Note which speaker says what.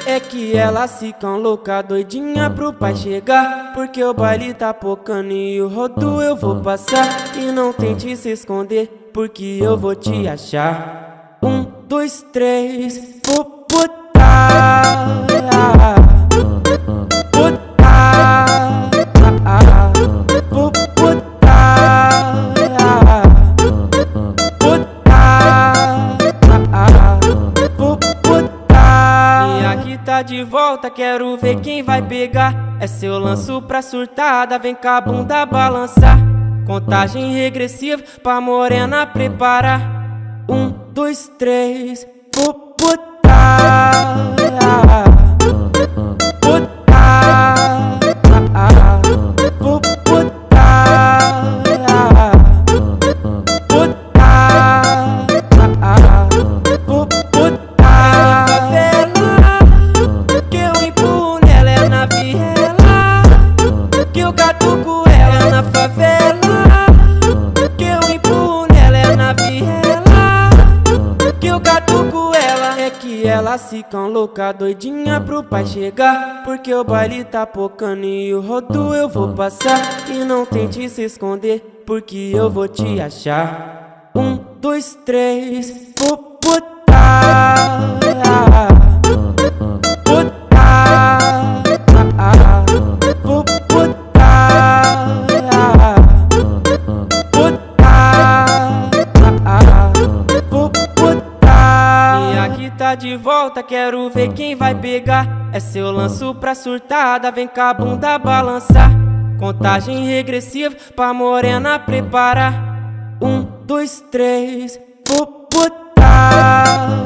Speaker 1: É que elas ficam louca, doidinha pro pai chegar, porque o baile tá pocando e o rodo eu vou passar. E não tente se esconder, porque eu vou te achar. 1, 2, 3, vou botar, botar, vou botar, botar, vou botar. E aqui tá de volta, quero ver quem vai pegar. É seu lanço pra surtada, vem com a bunda balançar. Contagem regressiva pra morena preparar. 1, 2, 3, vou botar, botar, vou botar, botar, vou botar. Favela, que eu empurro nela é na viela, que eu catuco ela na favela. É que elas ficam louca, doidinha pro pai chegar, porque o baile tá pocando e o rodo eu vou passar. E não tente se esconder, porque eu vou te achar. 1, 2, 3, vou botar, botar, vou botar, botar, vou botar. E aqui tá de volta, quero ver quem vai pegar. É seu lanço pra surtada, vem com a bunda balançar. Contagem regressiva pra morena preparar. 1, 2, 3, vou botar.